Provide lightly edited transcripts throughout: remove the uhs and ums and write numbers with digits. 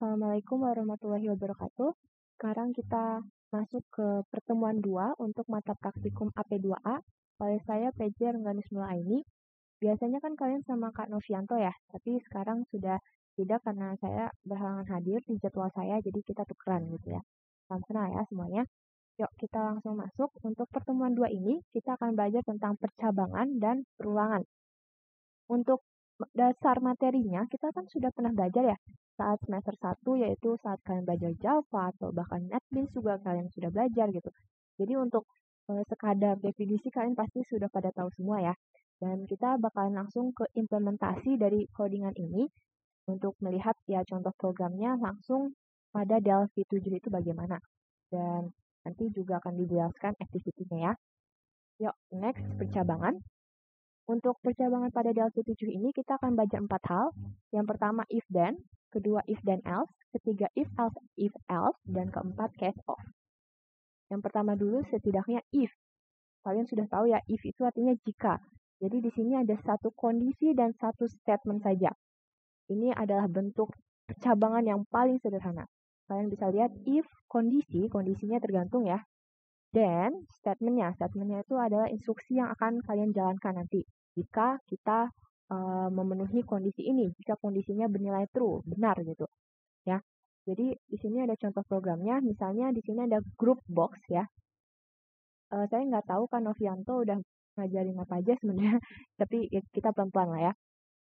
Assalamualaikum warahmatullahi wabarakatuh. Sekarang kita masuk ke pertemuan 2 untuk mata praktikum AP2A. Oleh saya Pj Rengganis Mulaini. Biasanya kan kalian sama Kak Novianto ya, tapi sekarang sudah tidak karena saya berhalangan hadir di jadwal saya, jadi kita tukeran gitu ya. Salam kenal ya semuanya. Yuk kita langsung masuk. Untuk pertemuan 2 ini, kita akan belajar tentang percabangan dan perulangan. Untuk dasar materinya, kita kan sudah pernah belajar ya, saat semester 1, yaitu saat kalian belajar Java, atau bahkan NetBeans juga kalian sudah belajar gitu. Jadi untuk sekadar definisi kalian pasti sudah pada tahu semua ya. Dan kita bakalan langsung ke implementasi dari codingan ini, untuk melihat ya contoh programnya langsung pada Delphi 7 itu bagaimana. Dan nanti juga akan dijelaskan activity-nya ya. Yuk, next, percabangan. Untuk percabangan pada Delphi 7 ini kita akan belajar 4 hal. Yang pertama if then, kedua if then else, ketiga if else, dan keempat case of. Yang pertama dulu setidaknya if. Kalian sudah tahu ya, if itu artinya jika. Jadi di sini ada satu kondisi dan satu statement saja. Ini adalah bentuk percabangan yang paling sederhana. Kalian bisa lihat if kondisinya tergantung ya. Then statementnya itu adalah instruksi yang akan kalian jalankan nanti. Jika kita memenuhi kondisi ini, jika kondisinya bernilai true, benar gitu, ya. Jadi di sini ada contoh programnya, misalnya di sini ada group box ya. Saya nggak tahu kan Novianto udah ngajarin apa aja sebenarnya, tapi kita pelan-pelan lah ya.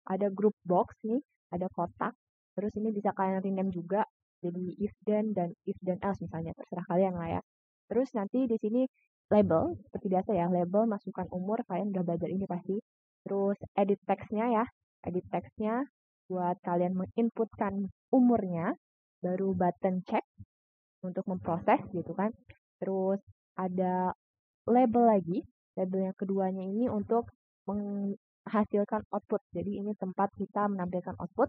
Ada group box nih, ada kotak, terus ini bisa kalian rename juga, jadi if then dan if then else misalnya, terserah kalian lah ya. Terus nanti di sini label, seperti biasa ya, label masukkan umur, kalian udah belajar ini pasti. Terus edit text-nya ya, edit text-nya buat kalian menginputkan umurnya, baru button check untuk memproses gitu kan. Terus ada label lagi, label yang keduanya ini untuk menghasilkan output, jadi ini tempat kita menampilkan output.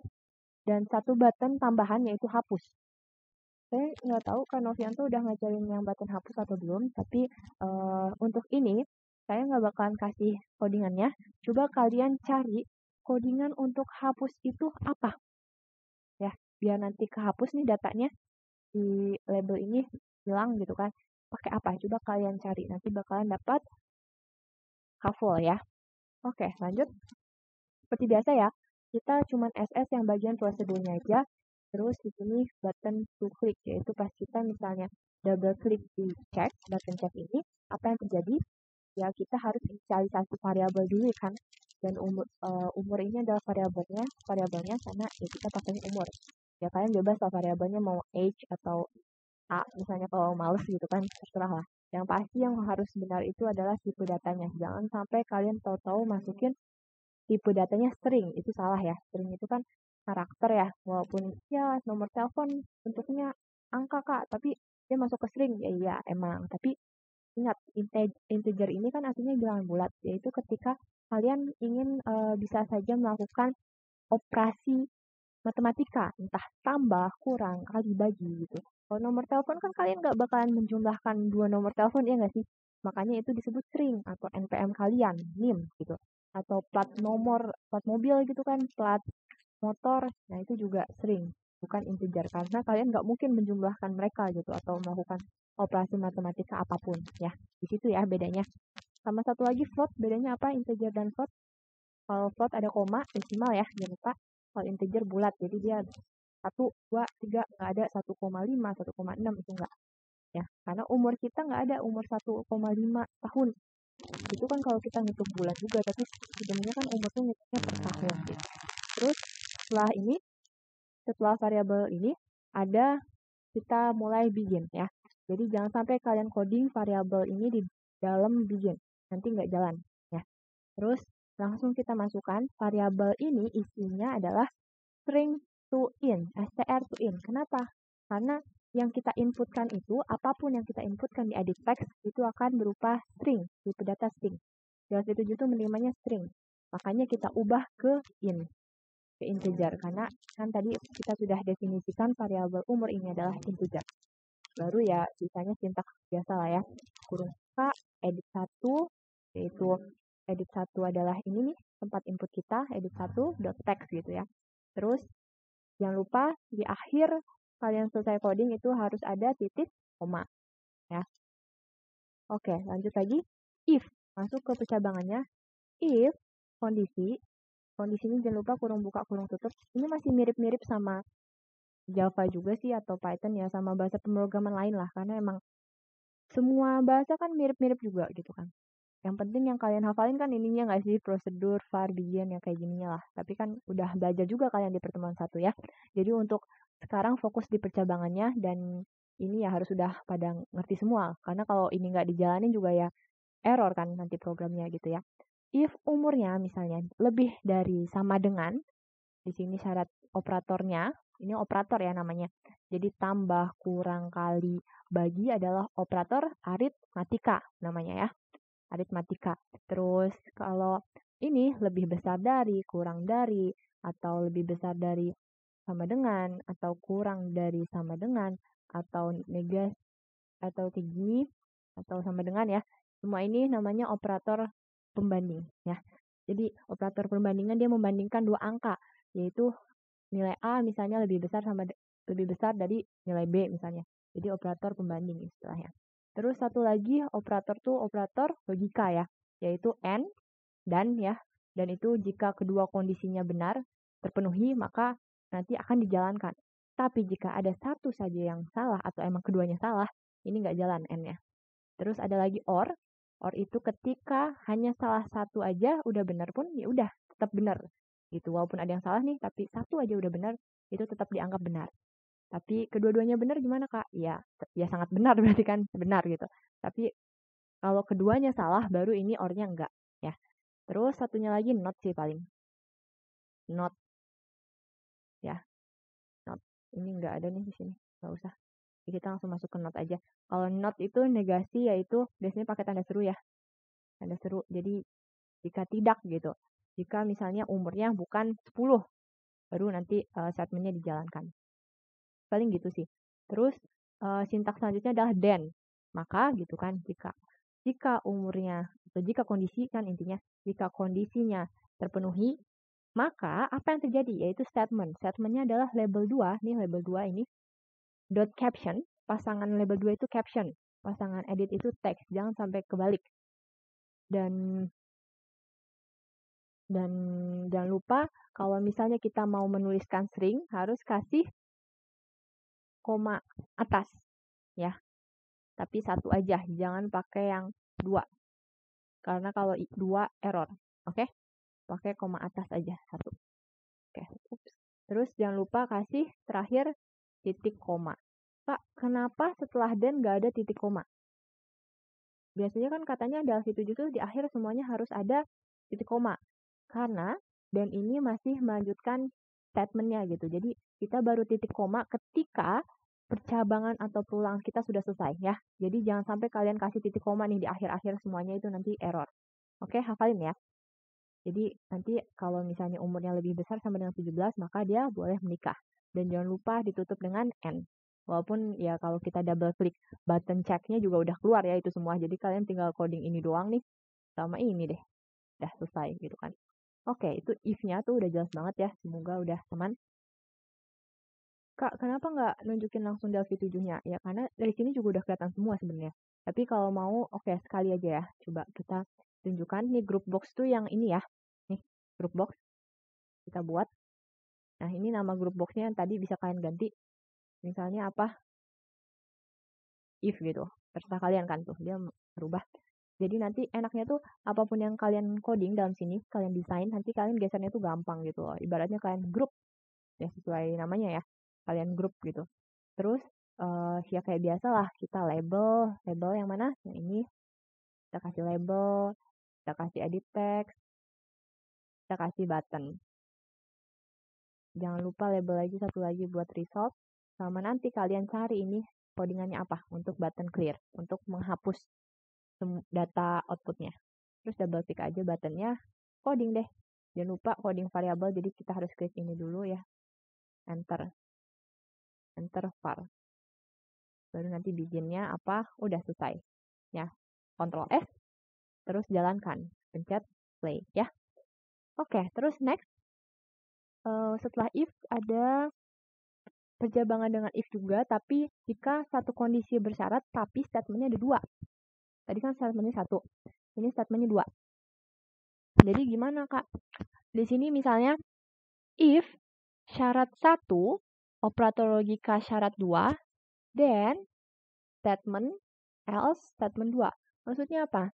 Dan satu button tambahan yaitu hapus. Saya nggak tahu kan Novianto udah ngajarin yang button hapus atau belum, tapi untuk ini saya nggak bakalan kasih codingannya. Coba kalian cari codingan untuk hapus itu apa ya, biar nanti kehapus nih datanya di label ini hilang gitu kan. Pakai apa? Coba kalian cari, nanti bakalan dapat kafol ya. Oke, lanjut. Seperti biasa ya, kita cuma SS yang bagian prosedurnya aja. Terus di sini button to click, yaitu pas kita misalnya double klik di check, button check ini, apa yang terjadi? Ya kita harus inisialisasi variabel dulu kan. Dan umur ini adalah variabelnya karena ya kita pakai umur. Ya kalian bebas lah variabelnya mau age atau A, misalnya kalau males gitu kan, terserah lah. Yang pasti yang harus benar itu adalah tipe datanya. Jangan sampai kalian tahu-tahu masukin tipe datanya string, itu salah ya. String itu kan karakter ya, walaupun ya nomor telepon bentuknya angka kak, tapi dia masuk ke string, ya iya emang. Tapi ingat, integer ini kan artinya bilangan bulat, yaitu ketika kalian ingin bisa saja melakukan operasi matematika, entah tambah, kurang, kali, bagi gitu. Kalau nomor telepon kan kalian nggak bakalan menjumlahkan dua nomor telepon, ya nggak sih? Makanya itu disebut string atau NPM kalian, NIM gitu. Atau plat nomor, plat mobil gitu kan, plat motor, nah itu juga string, bukan integer. Karena kalian nggak mungkin menjumlahkan mereka gitu, atau melakukan operasi matematika apapun ya. Di situ ya bedanya. Sama satu lagi float, bedanya apa integer dan float? Kalau float ada koma, desimal ya, jangan lupa. Kalau integer bulat, jadi dia 1, 2, 3, nggak ada 1,5, 1,6, itu nggak. Ya, karena umur kita nggak ada umur 1,5 tahun. Itu kan kalau kita ngitung bulan juga, tapi sebenarnya kan umurnya ngitungnya per tahun. Gitu. Terus setelah variabel ini, ada kita mulai begin ya. Jadi jangan sampai kalian coding variabel ini di dalam begin, nanti nggak jalan ya. Terus langsung kita masukkan variabel ini, isinya adalah string to in, str to in. Kenapa? Karena yang kita inputkan itu, apapun yang kita inputkan di edit text, itu akan berupa string, tipe data string. Delphi 7 itu menerimanya string. Makanya kita ubah ke in, ke integer. Karena kan tadi kita sudah definisikan variabel umur ini adalah integer. Baru ya sisanya sintaks biasa lah ya. Kurung K, edit 1, yaitu edit 1 adalah ini nih, tempat input kita, edit 1 dot text gitu ya. Terus jangan lupa di akhir kalian selesai coding itu harus ada titik koma ya. Oke, lanjut lagi. If, masuk ke percabangannya. If kondisinya jangan lupa kurung buka kurung tutup. Ini masih mirip-mirip sama Java juga sih atau Python ya, sama bahasa pemrograman lain lah, karena emang semua bahasa kan mirip-mirip juga gitu kan. Yang penting yang kalian hafalin kan ininya nggak sih, prosedur, var, begin, yang kayak gininya lah. Tapi kan udah belajar juga kalian di pertemuan 1 ya. Jadi untuk sekarang fokus di percabangannya, dan ini ya harus udah pada ngerti semua. Karena kalau ini nggak dijalanin juga ya error kan nanti programnya gitu ya. If umurnya misalnya lebih dari sama dengan, di sini syarat operatornya, ini operator ya namanya. Jadi tambah, kurang, kali, bagi adalah operator aritmatika namanya ya. Aritmatika. Terus kalau ini lebih besar dari, kurang dari, atau lebih besar dari sama dengan, atau kurang dari sama dengan, atau negasi, atau tinggi, atau sama dengan ya. Semua ini namanya operator pembanding ya. Jadi operator perbandingan dia membandingkan dua angka, yaitu nilai A misalnya lebih besar dari nilai B misalnya. Jadi operator pembanding istilahnya. Terus satu lagi operator tuh operator logika ya, yaitu AND dan ya. Dan itu jika kedua kondisinya benar terpenuhi maka nanti akan dijalankan. Tapi jika ada satu saja yang salah atau emang keduanya salah, ini nggak jalan AND-nya. Terus ada lagi OR. OR itu ketika hanya salah satu aja udah benar pun ya udah tetap benar gitu. Walaupun ada yang salah nih, tapi satu aja udah benar, itu tetap dianggap benar. Tapi kedua-duanya benar gimana Kak? Ya sangat benar berarti kan benar gitu. Tapi kalau keduanya salah baru ini OR-nya enggak ya. Terus satunya lagi not sih paling. Not ya. Not. Ini enggak ada nih di sini. Enggak usah. Kita langsung masuk ke not aja. Kalau not itu negasi yaitu biasanya pakai tanda seru ya. Tanda seru. Jadi jika tidak gitu. Jika misalnya umurnya bukan 10, baru nanti statementnya dijalankan. Paling gitu sih. Terus sintaks selanjutnya adalah then. Maka gitu kan, jika umurnya atau jika kondisi kan intinya, jika kondisinya terpenuhi, maka apa yang terjadi? Yaitu statement. Statementnya adalah label 2. Nih label 2 ini. Dot caption. Pasangan label 2 itu caption. Pasangan edit itu text. Jangan sampai kebalik. Dan jangan lupa kalau misalnya kita mau menuliskan string harus kasih koma atas ya. Tapi satu aja, jangan pakai yang 2. Karena kalau 2 error. Oke? Pakai koma atas aja, 1. Oke. Ups. Terus jangan lupa kasih terakhir titik koma. Kak, kenapa setelah then nggak ada titik koma? Biasanya kan katanya dalam situ itu di akhir semuanya harus ada titik koma. Karena dan ini masih melanjutkan statementnya gitu. Jadi kita baru titik koma ketika percabangan atau perulangan kita sudah selesai ya. Jadi jangan sampai kalian kasih titik koma nih di akhir-akhir semuanya, itu nanti error. Oke, hafalin ya. Jadi nanti kalau misalnya umurnya lebih besar sama dengan 17, maka dia boleh menikah. Dan jangan lupa ditutup dengan N. Walaupun ya kalau kita double klik button check-nya juga udah keluar ya itu semua. Jadi kalian tinggal coding ini doang nih. Sama ini deh. Udah selesai gitu kan. Oke, itu if-nya tuh udah jelas banget ya. Semoga udah teman. Kak, kenapa nggak nunjukin langsung Delphi 7-nya? Ya karena dari sini juga udah kelihatan semua sebenarnya. Tapi kalau mau, oke sekali aja ya. Coba kita tunjukkan. Nih group box tuh yang ini ya. Nih, group box. Kita buat. Nah, ini nama group box-nya yang tadi bisa kalian ganti. Misalnya apa? If gitu. Terserah kalian kan tuh. Dia berubah. Jadi nanti enaknya tuh apapun yang kalian coding dalam sini, kalian desain, nanti kalian gesernya tuh gampang gitu loh. Ibaratnya kalian grup. Ya sesuai namanya ya. Kalian grup gitu. Terus ya kayak biasa lah kita label yang mana? Yang ini. Kita kasih label, kita kasih edit text, kita kasih button. Jangan lupa label lagi satu lagi buat result. Sama nanti kalian cari ini codingannya apa untuk button clear, untuk menghapus data outputnya. Terus double click aja buttonnya, coding deh. Jangan lupa coding variabel, jadi kita harus klik ini dulu ya. Enter var. Baru nanti bikinnya apa, udah selesai. Ya, Ctrl S, terus jalankan. Pencet play ya. Oke, terus next. Setelah if ada percabangan dengan if juga, tapi jika satu kondisi bersyarat tapi statementnya ada 2. Tadi kan statementnya 1, ini statementnya 2. Jadi gimana Kak? Di sini misalnya if syarat 1, operator logika syarat 2, then statement else statement 2. Maksudnya apa?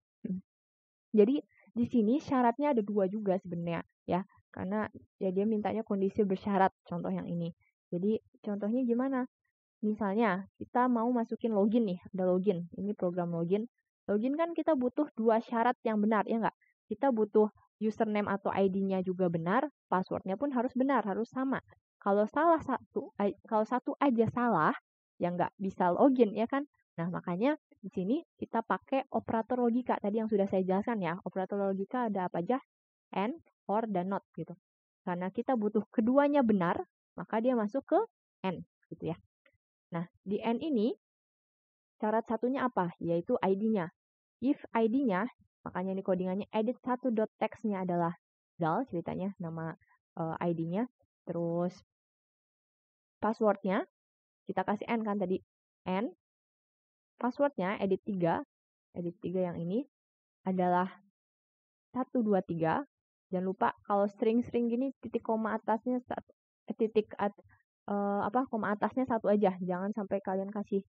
Jadi di sini syaratnya ada 2 juga sebenarnya ya. Karena ya dia mintanya kondisi bersyarat, contoh yang ini. Jadi contohnya gimana? Misalnya kita mau masukin login nih, ada login. Ini program login. Login kan kita butuh 2 syarat yang benar, ya nggak? Kita butuh username atau ID-nya juga benar, passwordnya pun harus benar, harus sama. Kalau kalau satu aja salah, ya nggak bisa login, ya kan? Nah, makanya di sini kita pakai operator logika. Tadi yang sudah saya jelaskan ya, operator logika ada apa aja? And, or, dan not gitu. Karena kita butuh keduanya benar, maka dia masuk ke and gitu ya. Nah, di and ini syarat satunya apa? Yaitu ID-nya. If ID-nya, makanya ini codingannya edit1.text-nya adalah zal, ceritanya nama ID-nya. Terus passwordnya, kita kasih n kan tadi. N. Passwordnya edit 3 yang ini adalah 123. Jangan lupa kalau string-string gini titik koma atasnya koma atasnya 1 aja. Jangan sampai kalian kasih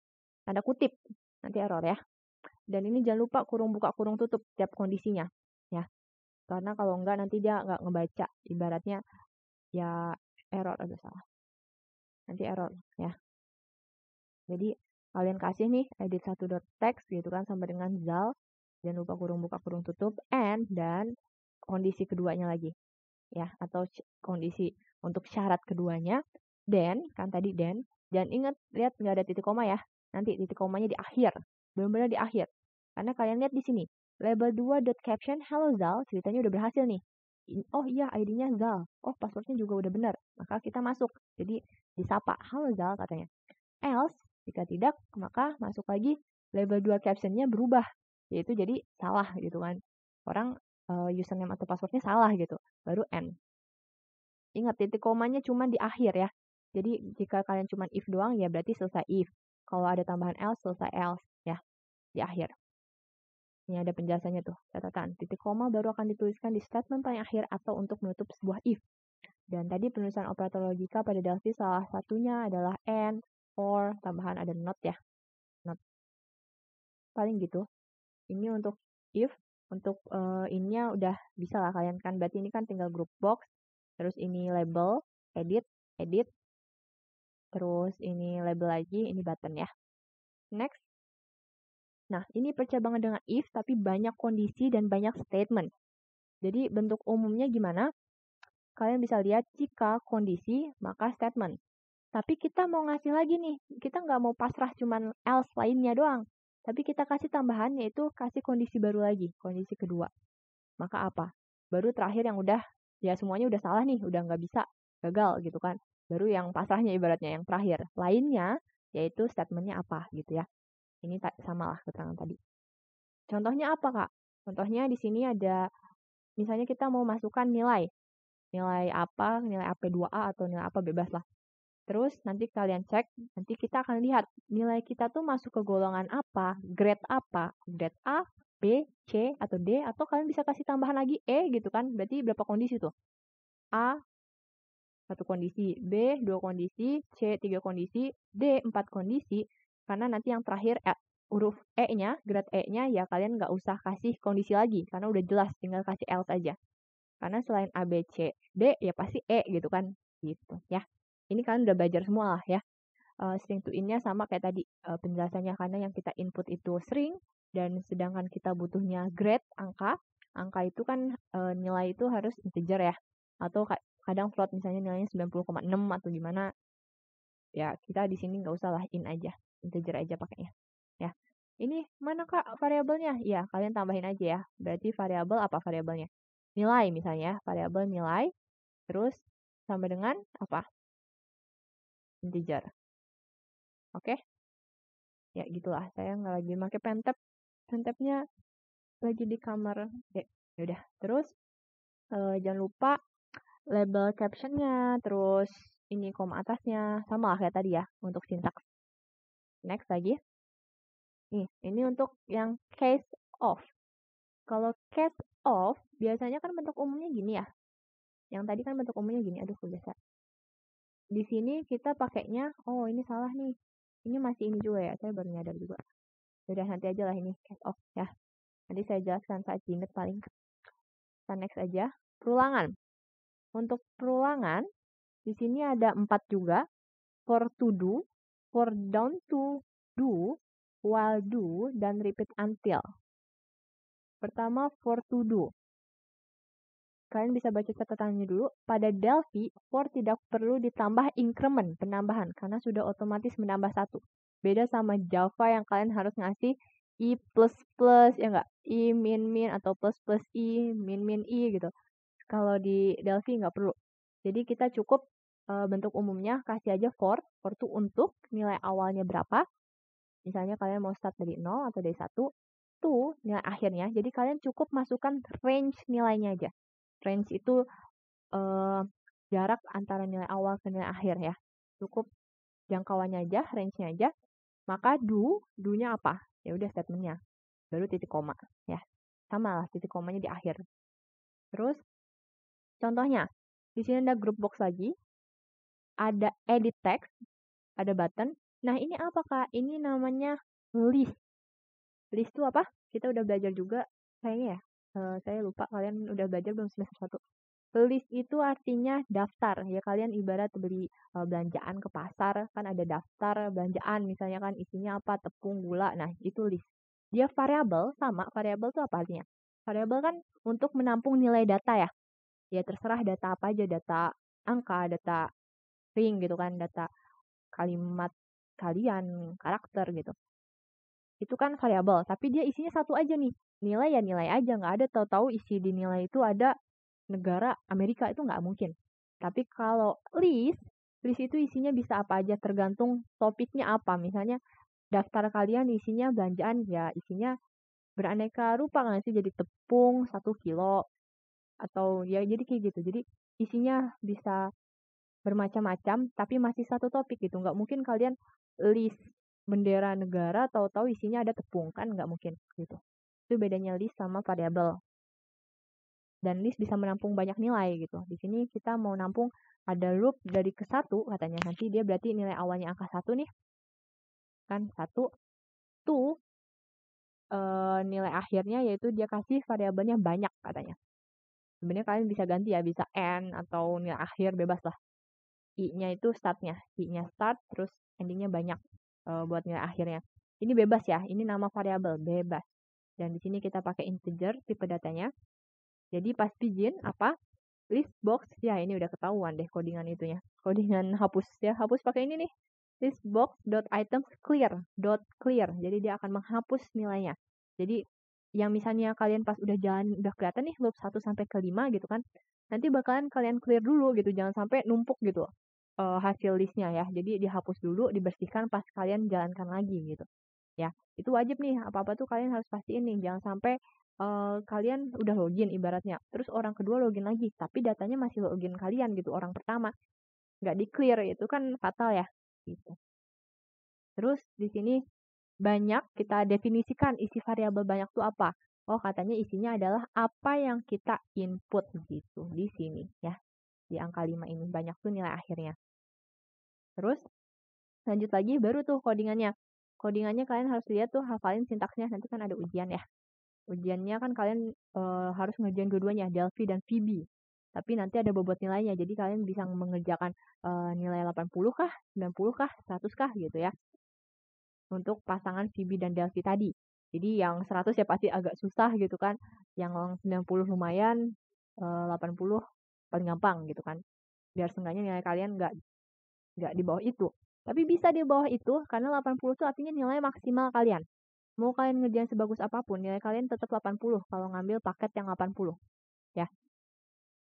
tanda kutip, nanti error ya. Dan ini jangan lupa kurung buka kurung tutup tiap kondisinya ya. Karena kalau enggak nanti dia enggak ngebaca, ibaratnya ya error, ada salah. Nanti error ya. Jadi kalian kasih nih edit1.text gitu kan sama dengan zal. Jangan lupa kurung buka kurung tutup and dan kondisi keduanya lagi ya, atau kondisi untuk syarat keduanya then, kan tadi then. Dan ingat, lihat nggak ada titik koma ya, nanti titik komanya di akhir, benar-benar di akhir. Karena kalian lihat di sini label 2.caption hello Zal, ceritanya udah berhasil nih. Oh iya, ID-nya Zal, oh passwordnya juga udah benar, maka kita masuk. Jadi disapa halo Zal katanya. Else, jika tidak, maka masuk lagi label 2 captionnya berubah, yaitu jadi salah gitu kan. Orang username atau passwordnya salah gitu, baru N. Ingat, titik komanya cuma di akhir ya. Jadi jika kalian cuma if doang ya berarti selesai if. Kalau ada tambahan else, selesai else ya, di akhir. Ini ada penjelasannya tuh, catatan. Titik koma baru akan dituliskan di statement paling akhir atau untuk menutup sebuah if. Dan tadi penulisan operator logika pada Delphi salah satunya adalah and, or, tambahan ada not ya. Not. Paling gitu. Ini untuk if, untuk ininya udah bisa lah kalian kan. Berarti ini kan tinggal group box, terus ini label, edit, terus ini label lagi, ini button ya. Next. Nah, ini percabangan dengan if, tapi banyak kondisi dan banyak statement. Jadi bentuk umumnya gimana? Kalian bisa lihat jika kondisi, maka statement. Tapi kita mau ngasih lagi nih, kita nggak mau pasrah cuman else lainnya doang. Tapi kita kasih tambahan, yaitu kasih kondisi baru lagi, kondisi kedua. Maka apa? Baru terakhir yang udah, ya semuanya udah salah nih, udah nggak bisa, gagal gitu kan. Baru yang pasrahnya ibaratnya, yang terakhir. Lainnya, yaitu statementnya apa gitu ya. Ini sama lah keterangan tadi. Contohnya apa Kak? Contohnya di sini ada, misalnya kita mau masukkan nilai. Nilai apa, nilai AP2A atau nilai apa, bebas lah. Terus nanti kalian cek, nanti kita akan lihat nilai kita tuh masuk ke golongan apa, grade A, B, C, atau D, atau kalian bisa kasih tambahan lagi E gitu kan, berarti berapa kondisi tuh? A, 1 kondisi, B, 2 kondisi, C, 3 kondisi, D, 4 kondisi, karena nanti yang terakhir huruf E-nya, grade E-nya ya kalian nggak usah kasih kondisi lagi, karena udah jelas, tinggal kasih else aja. Karena selain A, B, C, D, ya pasti E gitu kan, gitu ya. Ini kalian udah belajar semua lah ya. String to in-nya sama kayak tadi penjelasannya, karena yang kita input itu string, dan sedangkan kita butuhnya grade, angka itu kan nilai itu harus integer ya, atau kadang float, misalnya nilainya 90,6 atau gimana, ya kita di sini nggak usah lah, in aja, integer aja pakainya ya. Ini mana Kak variabelnya? Ya kalian tambahin aja ya, berarti variabel apa variabelnya? Nilai misalnya, variabel nilai, terus sama dengan apa? Integer. Oke? Ya gitulah, saya nggak lagi pakai pentap, pentapnya lagi di kamar. Ya udah, terus jangan lupa label captionnya, terus ini koma atasnya. Sama lah kayak tadi ya untuk sintaks. Next lagi. Nih, ini untuk yang case of. Kalau case of, biasanya kan bentuk umumnya gini ya. Yang tadi kan bentuk umumnya gini. Aduh, kok biasa. Di sini kita pakainya, oh ini salah nih. Ini masih ini juga ya, saya baru nyadar juga. Udah nanti aja lah ini case of ya. Nanti saya jelaskan saat ingat paling. Kita next aja. Perulangan. Untuk perulangan, di sini ada 4 juga. For to do, for down to do, while do, dan repeat until. Pertama, for to do. Kalian bisa baca catatannya dulu. Pada Delphi, for tidak perlu ditambah increment, penambahan, karena sudah otomatis menambah 1. Beda sama Java yang kalian harus ngasih i plus plus, ya enggak? I min min atau plus plus i, min min i gitu. Kalau di Delphi nggak perlu. Jadi kita cukup bentuk umumnya kasih aja for tuh untuk nilai awalnya berapa. Misalnya kalian mau start dari 0 atau dari 1, tuh nilai akhirnya. Jadi kalian cukup masukkan range nilainya aja. Range itu jarak antara nilai awal ke nilai akhir ya. Cukup jangkauannya aja, range-nya aja. Maka do-nya apa? Ya udah statementnya. Baru titik koma ya. Sama lah titik komanya di akhir. Terus contohnya, di sini ada group box lagi, ada edit text, ada button. Nah ini apa Kak? Ini namanya list. List itu apa? Kita udah belajar juga kayaknya ya. Saya lupa kalian udah belajar belum semester 1. List itu artinya daftar. Ya kalian ibarat beli belanjaan ke pasar, kan ada daftar belanjaan. Misalnya kan isinya apa? Tepung, gula. Nah itu list. Dia variabel, sama. Variabel itu apa artinya? Variabel kan untuk menampung nilai data ya. Ya terserah data apa aja, data angka, data string gitu kan, data kalimat kalian, karakter gitu. Itu kan variabel, tapi dia isinya satu aja nih. Nilai ya nilai aja, nggak ada tahu-tahu isi di nilai itu ada negara Amerika, itu nggak mungkin. Tapi kalau list itu isinya bisa apa aja tergantung topiknya apa. Misalnya daftar kalian isinya belanjaan, ya isinya beraneka rupa kan sih, jadi tepung 1 kilo atau ya jadi kayak gitu. Jadi isinya bisa bermacam-macam tapi masih satu topik gitu. Nggak mungkin kalian list bendera negara tahu-tahu isinya ada tepung, kan nggak mungkin gitu. Itu bedanya list sama variabel. Dan list bisa menampung banyak nilai gitu. Di sini kita mau nampung ada loop dari ke 1 katanya. Nanti dia berarti nilai awalnya angka 1 nih. Kan 1 tuh nilai akhirnya yaitu dia kasih variabelnya banyak katanya. Sebenarnya kalian bisa ganti ya, bisa n atau nilai akhir bebas lah. I-nya itu startnya, I-nya start terus endingnya banyak buat nilai akhirnya. Ini bebas ya, ini nama variabel bebas. Dan di sini kita pakai integer tipe datanya. Jadi pas begin apa? List box ya, ini udah ketahuan deh codingan itunya. Codingan hapus ya, hapus pakai ini nih. List box dot items clear dot clear. Jadi dia akan menghapus nilainya. Jadi yang misalnya kalian pas udah jalan udah kelihatan nih loop 1 sampai ke 5 gitu kan. Nanti bakalan kalian clear dulu gitu, jangan sampai numpuk gitu hasil listnya ya. Jadi dihapus dulu, dibersihkan pas kalian jalankan lagi gitu. Ya, itu wajib nih, apa-apa tuh kalian harus pastiin nih, jangan sampai kalian udah login ibaratnya, terus orang kedua login lagi, tapi datanya masih login kalian gitu, orang pertama. Nggak di-clear, itu kan fatal ya. Gitu. Terus di sini banyak, kita definisikan isi variabel banyak tuh apa. Oh, katanya isinya adalah apa yang kita input gitu di sini ya. Di angka 5 ini banyak tuh nilai akhirnya. Terus lanjut lagi baru tuh codingannya. Codingannya kalian harus lihat tuh, hafalin sintaksnya, nanti kan ada ujian ya. Ujiannya kan kalian harus ngerjain dua-duanya, Delphi dan VB. Tapi nanti ada bobot nilainya, jadi kalian bisa mengerjakan nilai 80 kah, 90 kah, 100 kah gitu ya. Untuk pasangan VB dan Delphi tadi. Jadi yang 100 ya pasti agak susah gitu kan. Yang 90 lumayan, 80 paling gampang gitu kan. Biar seenggaknya nilai kalian nggak di bawah itu. Tapi bisa di bawah itu karena 80 itu artinya nilai maksimal kalian. Mau kalian ngerjain sebagus apapun, nilai kalian tetap 80 kalau ngambil paket yang 80. Ya.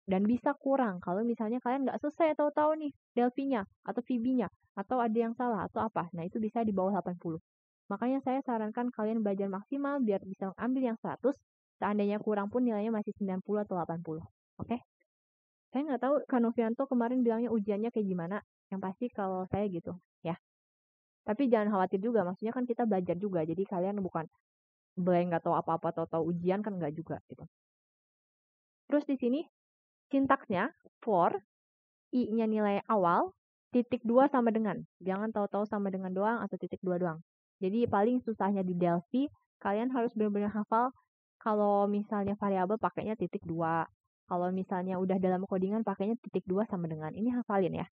Dan bisa kurang kalau misalnya kalian nggak selesai tahu-tahu nih Delphi-nya atau VB-nya atau ada yang salah atau apa. Nah, itu bisa di bawah 80. Makanya saya sarankan kalian belajar maksimal biar bisa ambil yang 100. Seandainya kurang pun nilainya masih 90 atau 80. Oke? Saya nggak tahu Kak Novianto kemarin bilangnya ujiannya kayak gimana. Yang pasti kalau saya gitu, ya. Tapi jangan khawatir juga, maksudnya kan kita belajar juga, jadi kalian bukan blank nggak tahu apa-apa tahu ujian kan nggak juga gitu. Terus di sini sintaksnya for i-nya nilai awal, titik 2 sama dengan. Jangan tahu-tahu sama dengan doang atau titik 2 doang. Jadi paling susahnya di Delphi, kalian harus benar-benar hafal kalau misalnya variabel pakainya titik 2. Kalau misalnya udah dalam codingan pakainya titik 2 sama dengan. Ini hafalin ya.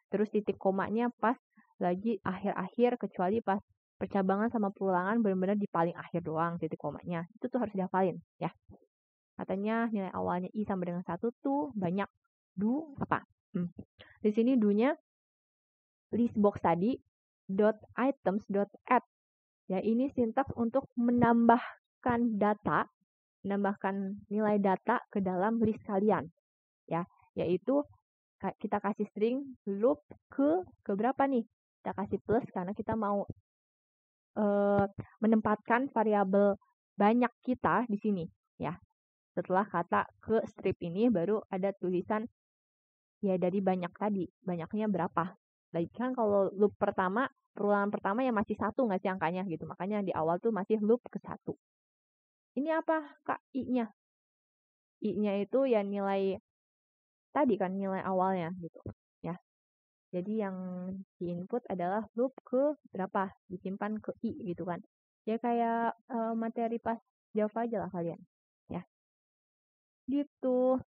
Terus titik komanya pas lagi akhir-akhir, kecuali pas percabangan sama perulangan benar-benar di paling akhir doang titik komanya. Itu tuh harus dihafalin ya. Katanya nilai awalnya i sama dengan 1 tuh banyak. Do apa? Di sini do-nya list box tadi dot items dot add. Ya, ini sintaks untuk menambahkan data, menambahkan nilai data ke dalam list kalian. Ya, yaitu kita kasih string loop ke berapa nih? Kita kasih plus karena kita mau menempatkan variabel banyak kita di sini, ya. Setelah kata ke strip ini baru ada tulisan ya dari banyak tadi, banyaknya berapa. Lagi kan kalau loop pertama, perulangan pertama ya masih 1 nggak sih angkanya gitu. Makanya di awal tuh masih loop ke 1. Ini apa Kak i-nya? I-nya itu ya nilai tadi kan nilai awalnya gitu ya. Jadi yang di input adalah loop ke berapa, disimpan ke i gitu kan. Ya kayak materi pas Java aja lah kalian ya. Gitu.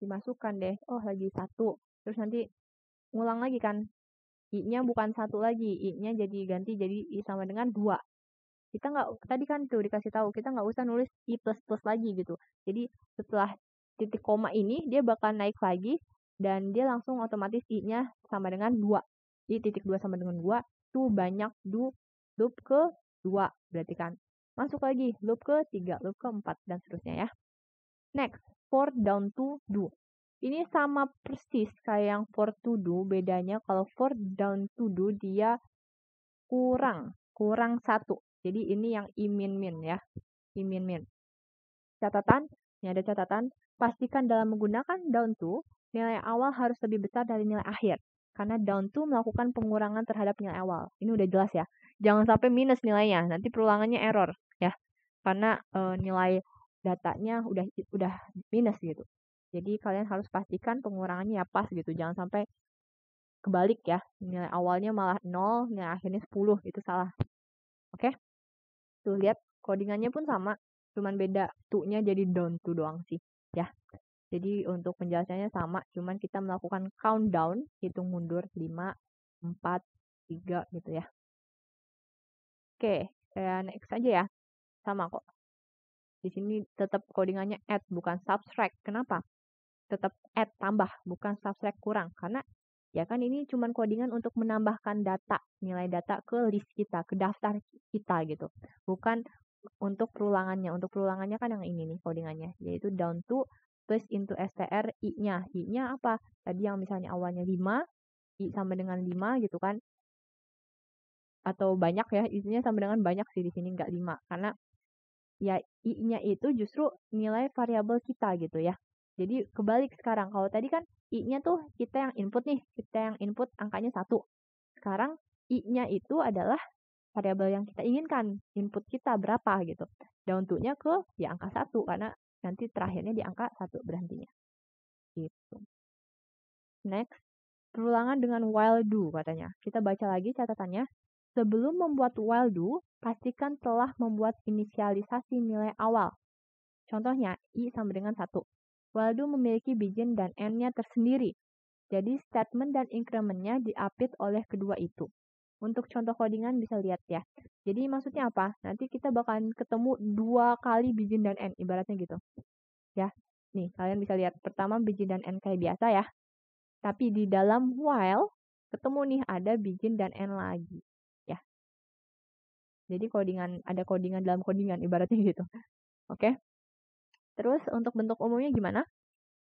Dimasukkan deh. Oh, lagi 1. Terus nanti ngulang lagi kan. I-nya bukan 1 lagi, I-nya ganti jadi I sama dengan 2. Kita nggak, tadi kan tuh dikasih tahu, kita nggak usah nulis I plus lagi gitu. Jadi setelah titik koma ini, dia bakal naik lagi, dan dia langsung otomatis I-nya sama dengan 2. Jadi titik 2 sama dengan 2, tuh banyak loop ke 2, berarti kan. Masuk lagi, loop ke 3, loop ke 4, dan seterusnya ya. Next, for down to do. Ini sama persis kayak yang for to do, bedanya kalau for down to do dia kurang 1. Jadi ini yang i-min ya, i-min. Catatan, ini ada catatan, pastikan dalam menggunakan down to, nilai awal harus lebih besar dari nilai akhir. Karena down to melakukan pengurangan terhadap nilai awal. Ini udah jelas ya. Jangan sampai minus nilainya, nanti perulangannya error ya. Karena nilai datanya udah minus gitu. Jadi kalian harus pastikan pengurangannya ya pas gitu. Jangan sampai kebalik ya. Nilai awalnya malah 0, nilai akhirnya 10. Itu salah. Oke? Tuh lihat codingannya pun sama. Cuman beda to-nya jadi down to doang sih. Ya. Jadi untuk penjelasannya sama. Cuman kita melakukan countdown. Hitung mundur 5, 4, 3 gitu ya. Oke. Saya next aja ya. Sama kok. Di sini tetap codingannya add bukan subtract. Kenapa? Tetap add tambah bukan subtract kurang. Karena ya kan ini cuma codingan untuk menambahkan data, nilai data ke list kita, ke daftar kita gitu. Bukan untuk perulangannya. Untuk perulangannya kan yang ini nih codingannya, yaitu down to plus into str i-nya. I-nya apa? Tadi yang misalnya awalnya 5, i sama dengan 5 gitu kan. Atau banyak ya, isinya sama dengan banyak sih di sini nggak 5. Karena ya i-nya itu justru nilai variabel kita gitu ya. Jadi kebalik sekarang. Kalau tadi kan i-nya tuh kita yang input nih. Kita yang input angkanya 1. Sekarang i-nya itu adalah variabel yang kita inginkan. Input kita berapa gitu. Down to-nya ke di angka 1. Karena nanti terakhirnya di angka 1 berhentinya. Gitu. Next. Perulangan dengan while do katanya. Kita baca lagi catatannya. Sebelum membuat while do, pastikan telah membuat inisialisasi nilai awal. Contohnya, i sama dengan 1. While do memiliki begin dan end-nya tersendiri. Jadi statement dan increment-nya diapit oleh kedua itu. Untuk contoh codingan bisa lihat ya. Jadi maksudnya apa? Nanti kita bakalan ketemu 2 kali begin dan end, ibaratnya gitu. Ya, nih kalian bisa lihat. Pertama begin dan end kayak biasa ya. Tapi di dalam while, ketemu nih ada begin dan end lagi. Ya. Jadi ada codingan dalam codingan, ibaratnya gitu. Oke? Terus untuk bentuk umumnya gimana?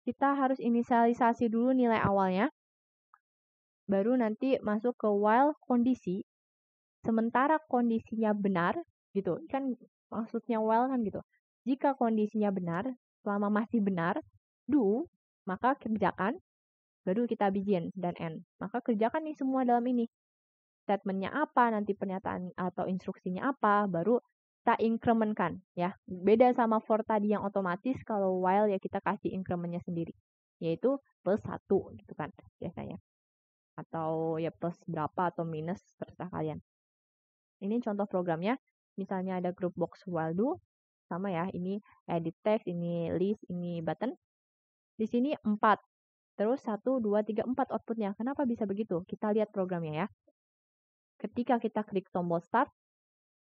Kita harus inisialisasi dulu nilai awalnya. Baru nanti masuk ke while kondisi. Sementara kondisinya benar, gitu. Kan maksudnya while kan gitu. Jika kondisinya benar, selama masih benar, do, maka kerjakan. baru kita begin dan end. Maka kerjakan nih semua dalam ini. Statementnya apa, nanti pernyataan atau instruksinya apa, baru kita incrementkan ya. Beda sama for tadi yang otomatis, kalau while ya kita kasih incrementnya sendiri. Yaitu plus 1 gitu kan biasanya. Atau ya plus berapa atau minus terserah kalian. Ini contoh programnya. Misalnya ada group box while do, sama ya, ini edit text, ini list, ini button. Di sini 4. Terus 1, 2, 3, 4 outputnya. Kenapa bisa begitu? Kita lihat programnya ya. Ketika kita klik tombol start,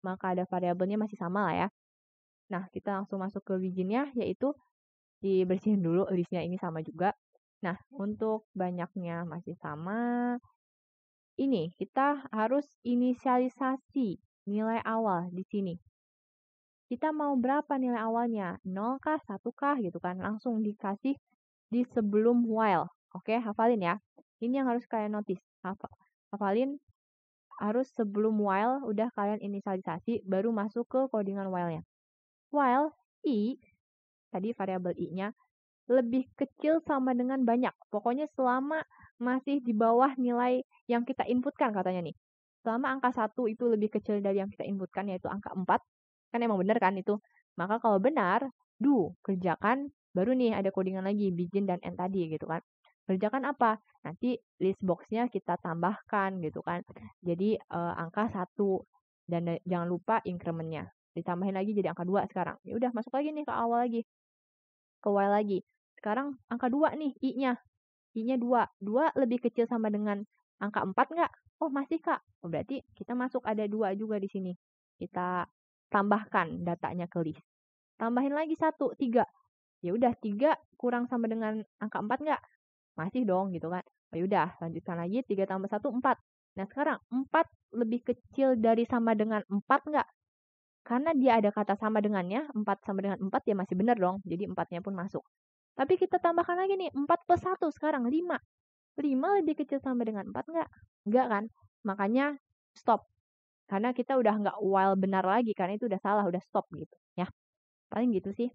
maka ada variabelnya masih sama lah ya. Nah, kita langsung masuk ke biginnya, yaitu dibersihin dulu listnya, ini sama juga. Nah, untuk banyaknya masih sama. Ini, kita harus inisialisasi nilai awal di sini. Kita mau berapa nilai awalnya? 0 kah? 1 kah? Gitu kan. Langsung dikasih di sebelum while. Oke, hafalin ya. Ini yang harus kalian notice. Hafalin harus sebelum while udah kalian inisialisasi baru masuk ke codingan while-nya. While i, tadi variabel i-nya lebih kecil sama dengan banyak. Pokoknya selama masih di bawah nilai yang kita inputkan katanya nih. Selama angka 1 itu lebih kecil dari yang kita inputkan, yaitu angka 4. Kan emang bener kan itu. Maka kalau benar, do, kerjakan. Baru nih ada codingan lagi, begin dan end tadi gitu kan. Kerjakan apa? Nanti list box-nya kita tambahkan gitu kan. Jadi angka 1. Dan jangan lupa increment-nya. Ditambahin lagi jadi angka 2 sekarang. Ya udah masuk lagi nih ke awal lagi. Ke while lagi. Sekarang angka 2 nih, i-nya. I-nya 2. 2 lebih kecil sama dengan angka 4 nggak? Oh, masih Kak. Oh, berarti kita masuk ada 2 juga di sini. Kita tambahkan datanya ke list. Tambahin lagi 1, 3. Ya udah 3 kurang sama dengan angka 4 nggak? Masih dong gitu kan. Oh yaudah, lanjutkan lagi 3 tambah 1, 4. Nah sekarang 4 lebih kecil dari sama dengan 4 nggak? Karena dia ada kata sama dengannya, 4 sama dengan 4 ya masih benar dong. Jadi 4-nya pun masuk. Tapi kita tambahkan lagi nih, 4 plus 1 sekarang 5. 5 lebih kecil sama dengan 4 nggak? Nggak kan? Makanya stop. Karena kita udah nggak while benar lagi, karena itu udah salah, udah stop gitu ya. Paling gitu sih.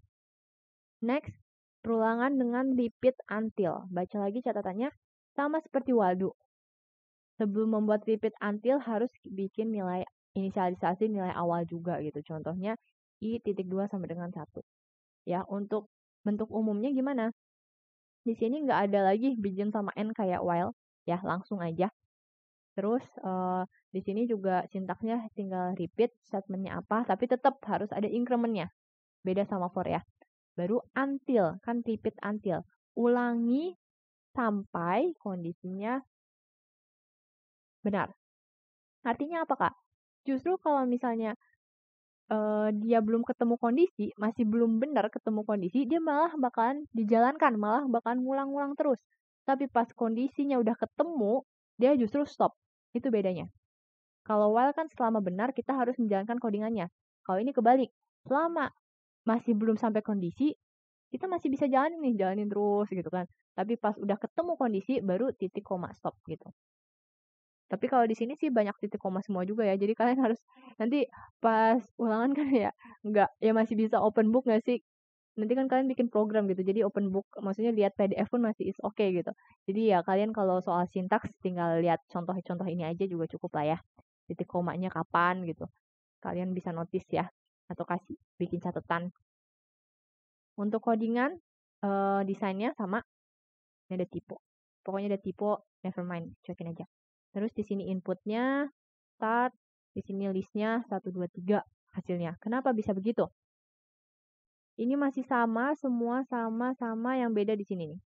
Next, perulangan dengan repeat until. Baca lagi catatannya, sama seperti while do. Sebelum membuat repeat until harus bikin nilai inisialisasi nilai awal juga gitu. Contohnya i.2 sama dengan 1. Ya, untuk bentuk umumnya gimana? Di sini nggak ada lagi begin sama end kayak while, ya langsung aja. Terus di sini juga sintaksnya tinggal repeat statementnya apa, tapi tetap harus ada incrementnya. Beda sama for ya. Baru until, kan repeat until. Ulangi sampai kondisinya benar. Artinya apa Kak? Justru kalau misalnya dia belum ketemu kondisi, masih belum benar ketemu kondisi, dia malah bakalan dijalankan, malah bakalan ngulang-ngulang terus. Tapi pas kondisinya udah ketemu, dia justru stop. Itu bedanya. Kalau while kan selama benar kita harus menjalankan codingannya. Kalau ini kebalik. Selama masih belum sampai kondisi, kita masih bisa jalanin terus gitu kan. Tapi pas udah ketemu kondisi, baru titik koma stop gitu. Tapi kalau di sini sih banyak titik koma semua juga ya. Jadi kalian harus nanti pas ulangan kan ya nggak ya masih bisa open book nggak sih? Nanti kan kalian bikin program gitu. Jadi open book maksudnya lihat PDF pun masih is okay gitu. Jadi ya kalian kalau soal sintaks tinggal lihat contoh-contoh ini aja juga cukup lah ya. Titik komanya kapan gitu. Kalian bisa notice ya atau kasih bikin catatan. Untuk codingan desainnya sama. Ini ada typo. Pokoknya ada typo, never mind, cuekin aja. Terus di sini inputnya start, di sini listnya 1, 2, 3 hasilnya. Kenapa bisa begitu? Ini masih sama, semua sama-sama, yang beda di sini nih.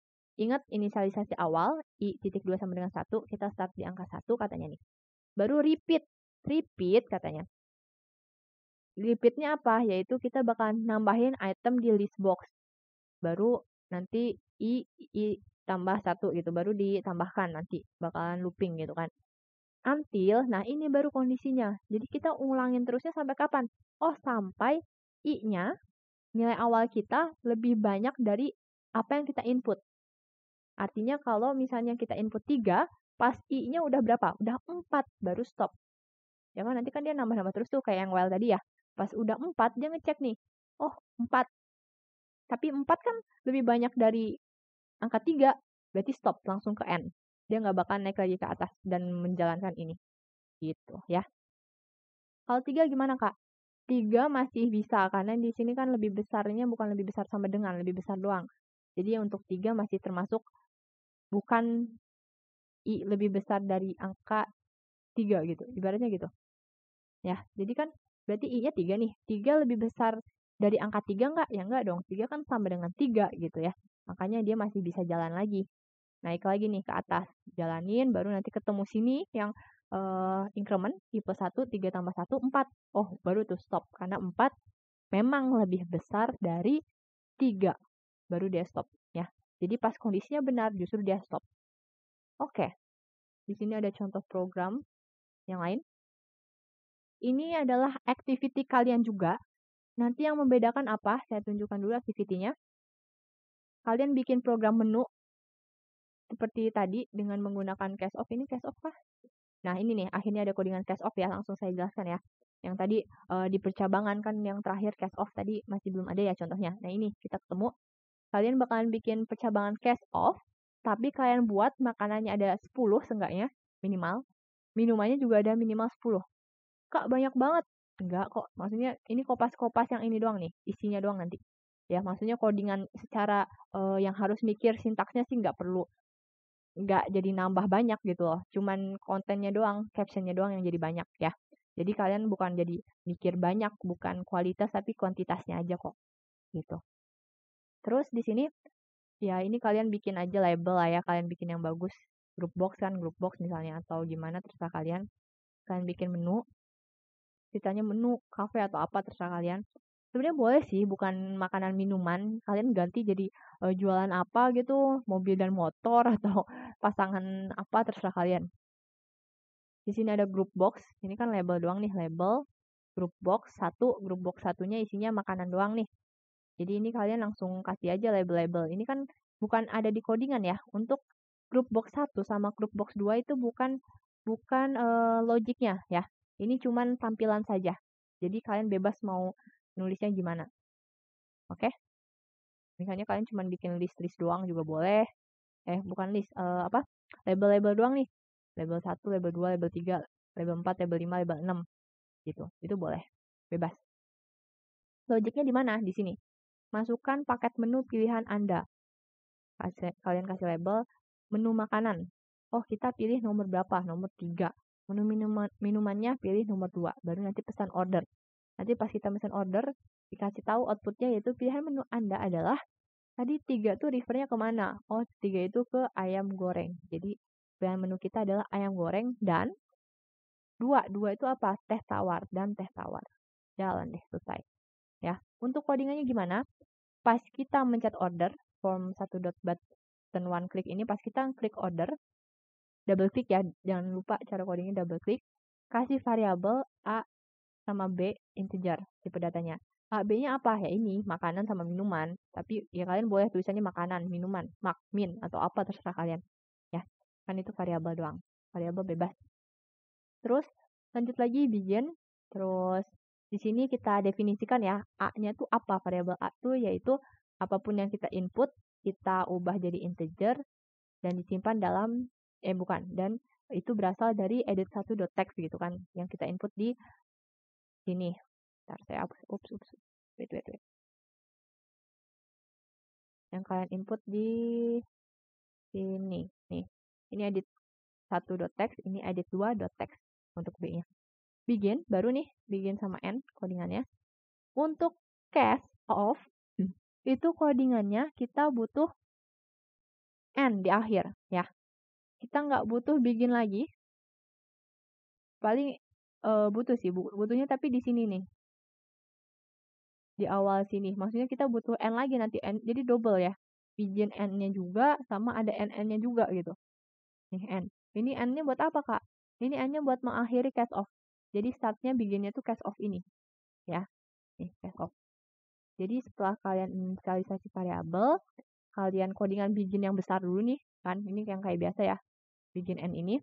Ingat inisialisasi awal, i.2 sama dengan 1, kita start di angka 1 katanya nih. Baru repeat katanya. Repeatnya apa? Yaitu kita bakalan nambahin item di list box. Baru nanti i tambah 1 gitu, baru ditambahkan nanti, bakalan looping gitu kan. Until, nah ini baru kondisinya. Jadi kita ulangin terusnya sampai kapan? Oh, sampai i-nya, nilai awal kita lebih banyak dari apa yang kita input. Artinya kalau misalnya kita input 3, pas i-nya udah berapa? Udah 4, baru stop. Ya kan nanti kan dia nambah-nambah terus tuh kayak yang while tadi ya. Pas udah 4, dia ngecek nih. Oh, 4. Tapi 4 kan lebih banyak dari angka 3, berarti stop, langsung ke N. Dia nggak bakal naik lagi ke atas dan menjalankan ini. Gitu ya. Kalau 3 gimana, Kak? 3 masih bisa, karena di sini kan lebih besarnya bukan lebih besar sama dengan, lebih besar doang. Jadi untuk 3 masih termasuk bukan lebih besar dari angka 3 gitu, ibaratnya gitu. Ya, jadi kan berarti I-nya 3 nih. 3 lebih besar dari angka 3 enggak? Ya enggak dong, 3 kan sama dengan 3 gitu ya. Makanya dia masih bisa jalan lagi. Naik lagi nih ke atas, jalanin, baru nanti ketemu sini yang increment, tipe 1, 3 tambah 1, 4. Oh, baru tuh stop, karena 4 memang lebih besar dari 3. Baru dia stop ya. Jadi pas kondisinya benar, justru dia stop. Oke, di sini ada contoh program yang lain. Ini adalah activity kalian juga. Nanti yang membedakan apa? Saya tunjukkan dulu activity-nya. Kalian bikin program menu seperti tadi dengan menggunakan cache of. Ini cache of kah? Nah, ini nih, akhirnya ada codingan cache of ya. Langsung saya jelaskan ya. Yang tadi di percabangan kan yang terakhir cache of tadi masih belum ada ya contohnya. Nah, ini kita ketemu. Kalian bakalan bikin percabangan cache of, tapi kalian buat makanannya ada 10 seenggaknya, minimal. Minumannya juga ada minimal 10. Kak, banyak banget. Enggak kok, maksudnya ini kopas-kopas yang ini doang nih, isinya doang nanti. Ya, maksudnya codingan secara yang harus mikir sintaksnya sih nggak perlu. Nggak jadi nambah banyak gitu loh. Cuman kontennya doang, captionnya doang yang jadi banyak ya. Jadi kalian bukan jadi mikir banyak, bukan kualitas tapi kuantitasnya aja kok. Gitu. Terus di sini ya ini kalian bikin aja label lah ya, kalian bikin yang bagus. Group box kan, group box misalnya atau gimana terserah kalian. Kalian bikin menu, ceritanya menu cafe atau apa terserah kalian. Sebenarnya boleh sih bukan makanan minuman, kalian ganti jadi jualan apa gitu, mobil dan motor atau pasangan apa terserah kalian. Di sini ada group box, ini kan label doang nih, label group box 1, group box satunya isinya makanan doang nih. Jadi ini kalian langsung kasih aja label-label. Ini kan bukan ada di codingan ya. Untuk group box 1 sama group box 2 itu bukan bukan logiknya ya. Ini cuman tampilan saja. Jadi kalian bebas mau nulisnya gimana. Oke? Misalnya kalian cuma bikin list-list doang juga boleh. Bukan list, apa? Label-label doang nih. Label 1, label 2, label 3, label 4, label 5, label 6 gitu. Itu boleh. Bebas. Logiknya di mana? Di sini. Masukkan paket menu pilihan Anda. Kalian kasih label menu makanan. Oh, kita pilih nomor berapa? Nomor 3. Menu minumannya pilih nomor 2. Baru nanti pesan order. Nanti pas kita pesan order, dikasih tahu outputnya yaitu pilihan menu Anda adalah tadi 3 tuh refernya kemana? Oh, 3 itu ke ayam goreng. Jadi pilihan menu kita adalah ayam goreng dan 2. 2 itu apa? Teh tawar dan teh tawar. Jalan deh, selesai. Ya, untuk codingannya gimana? Pas kita mencet order, form 1.button one click ini pas kita klik order, double click ya, jangan lupa cara codingnya double click, kasih variabel A sama B integer tipe datanya. A, B-nya apa? Ya ini, makanan sama minuman. Tapi ya kalian boleh tulisannya makanan, minuman, min, atau apa terserah kalian. Ya, kan itu variabel doang. Variabel bebas. Terus lanjut lagi begin. Terus di sini kita definisikan ya, A-nya tuh apa? Variabel A tuh yaitu apapun yang kita input, kita ubah jadi integer dan disimpan dalam dan itu berasal dari edit1.text gitu kan yang kita input di sini. Ntar saya hapus. Wait. Yang kalian input di sini. Nih. Ini edit1.text, ini edit2.text untuk B-nya. Begin, baru nih, begin sama end codingannya. Untuk case of, itu codingannya kita butuh end di akhir, ya. Kita nggak butuh begin lagi. Paling butuh sih, butuhnya tapi di sini nih. Di awal sini. Maksudnya kita butuh end lagi nanti, end, jadi double ya. Begin end-nya juga, sama ada end-nya juga gitu. Nih, end. Ini end-nya buat apa, Kak? Ini end-nya buat mengakhiri case of. Jadi startnya beginnya tuh case of ini. Ya, nih case of. Jadi setelah kalian inisialisasi variabel, kalian codingan begin yang besar dulu nih, kan? Ini yang kayak biasa ya. Begin end ini.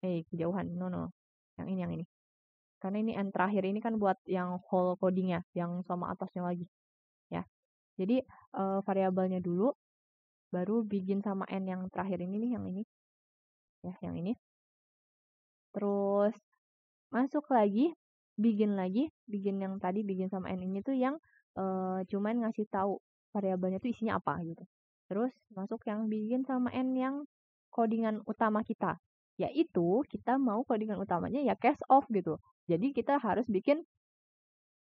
Kejauhan. No. Yang ini. Karena ini end terakhir ini kan buat yang whole codingnya, yang sama atasnya lagi. Ya. Jadi variabelnya dulu, baru begin sama end yang terakhir ini nih, yang ini. Ya, yang ini. Terus masuk lagi, begin yang tadi begin sama end ini tuh yang cuman ngasih tahu variabelnya tuh isinya apa gitu. Terus masuk yang begin sama end yang codingan utama kita, yaitu kita mau codingan utamanya ya case of gitu. Jadi kita harus bikin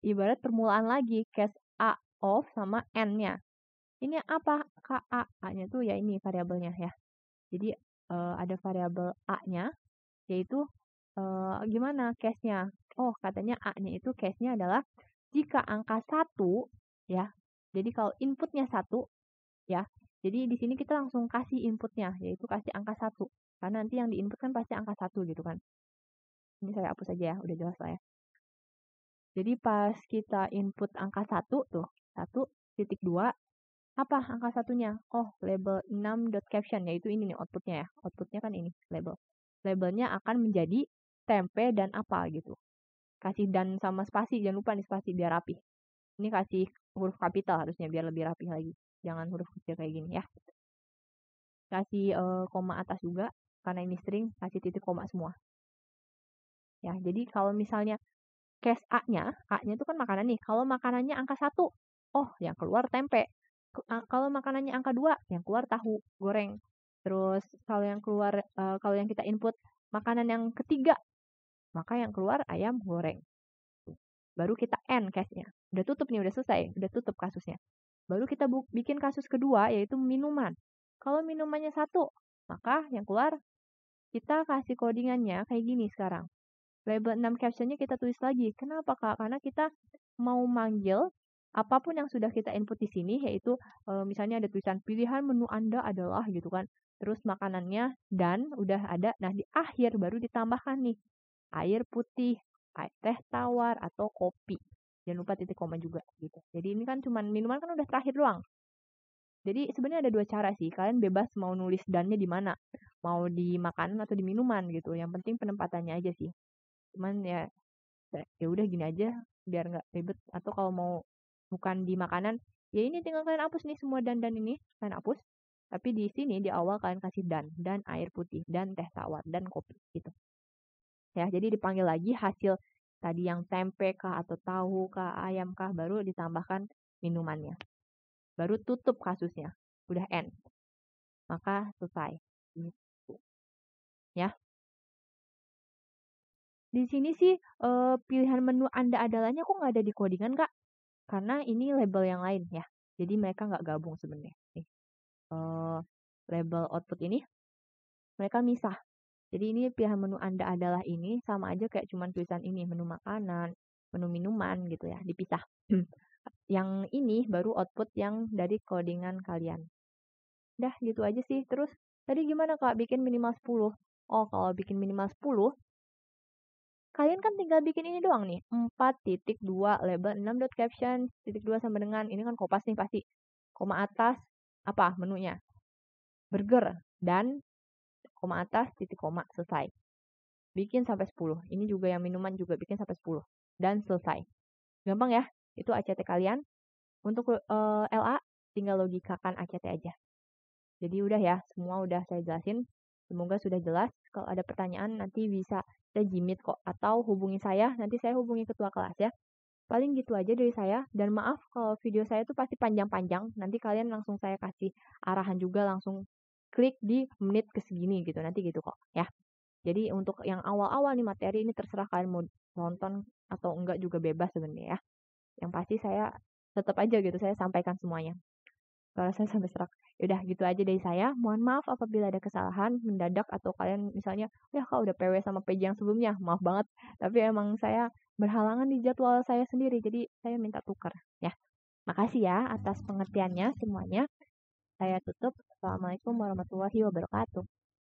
ibarat permulaan lagi, case A of sama N-nya. Ini apa? KA. A-nya tuh ya ini variabelnya ya. Jadi ada variabel A-nya, yaitu gimana case-nya? Oh, katanya A-nya itu case-nya adalah jika angka 1, ya. Jadi kalau inputnya 1, ya. Jadi di sini kita langsung kasih inputnya, yaitu kasih angka 1. Karena nanti yang diinput kan pasti angka 1 gitu kan. Ini saya hapus aja ya, udah jelas lah ya. Jadi pas kita input angka 1 tuh, 1.2, apa angka satunya? Oh, label 6.caption, yaitu ini nih outputnya ya. Outputnya kan ini, label. Labelnya akan menjadi tempe dan apa gitu. Kasih dan sama spasi, jangan lupa nih spasi biar rapi. Ini kasih huruf kapital harusnya biar lebih rapi lagi. Jangan huruf kecil kayak gini ya. Kasih koma atas juga, karena ini string, kasih titik koma semua. Ya, jadi kalau misalnya case A-nya itu kan makanan nih. Kalau makanannya angka 1, oh yang keluar tempe. Kalau makanannya angka 2, yang keluar tahu goreng. Terus kalau yang keluar, kalau yang kita input makanan yang ketiga, maka yang keluar ayam goreng. Baru kita end case-nya. Udah tutup nih, udah selesai. Udah tutup kasusnya. Baru kita bikin kasus kedua, yaitu minuman. Kalau minumannya 1, maka yang keluar kita kasih codingannya kayak gini sekarang. Label 6 captionnya kita tulis lagi. Kenapa Kak? Karena kita mau manggil apapun yang sudah kita input di sini, yaitu misalnya ada tulisan pilihan menu Anda adalah gitu kan. Terus makanannya dan udah ada. Nah di akhir baru ditambahkan nih air putih, teh tawar atau kopi. Jangan lupa titik koma juga gitu. Jadi ini kan cuman minuman kan udah terakhir doang. Jadi sebenarnya ada 2 cara sih. Kalian bebas mau nulis dannya di mana. Mau di makanan atau di minuman gitu. Yang penting penempatannya aja sih. Cuman ya udah gini aja biar nggak ribet. Atau kalau mau bukan di makanan, ya ini tinggal kalian hapus nih semua dan ini kalian hapus. Tapi di sini di awal kalian kasih dan air putih, dan teh tawar, dan kopi gitu. Ya, jadi dipanggil lagi hasil tadi yang tempe kah atau tahu kah, ayam kah, baru ditambahkan minumannya. Baru tutup kasusnya. Udah end. Maka selesai. Gitu. Ya. Di sini sih pilihan menu Anda adalahnya kok nggak ada di codingan Kak? Karena ini label yang lain ya. Jadi mereka nggak gabung sebenarnya. Nih, label output ini mereka misah. Jadi ini pilihan menu Anda adalah ini sama aja kayak cuman tulisan ini menu makanan, menu minuman gitu ya, dipisah. Yang ini baru output yang dari codingan kalian. Dah gitu aja sih. Terus tadi gimana Kak bikin minimal 10? Oh, kalau bikin minimal 10 kalian kan tinggal bikin ini doang nih. 4.2 label 6.caption titik 2 sama dengan ini kan kopas nih pasti. Koma atas apa menunya? Burger dan koma atas titik koma selesai. Bikin sampai 10. Ini juga yang minuman juga bikin sampai 10 dan selesai. Gampang ya? Itu ACT kalian. Untuk LA tinggal logikakan ACT aja. Jadi udah ya, semua udah saya jelasin. Semoga sudah jelas. Kalau ada pertanyaan nanti bisa saya Jimit kok atau hubungi saya, nanti saya hubungi ketua kelas ya. Paling gitu aja dari saya dan maaf kalau video saya tuh pasti panjang-panjang. Nanti kalian langsung saya kasih arahan juga langsung klik di menit ke segini gitu. Nanti gitu kok ya. Jadi untuk yang awal-awal nih materi ini terserah kalian mau nonton atau enggak juga bebas sebenarnya ya. Yang pasti saya tetap aja gitu saya sampaikan semuanya. Kalau saya sampai serak. Yaudah gitu aja dari saya. Mohon maaf apabila ada kesalahan mendadak atau kalian misalnya, ya kak udah PW sama PJ yang sebelumnya. Maaf banget. Tapi emang saya berhalangan di jadwal saya sendiri. Jadi saya minta tukar. Ya, makasih ya atas pengertiannya semuanya. Saya tutup. Assalamualaikum warahmatullahi wabarakatuh.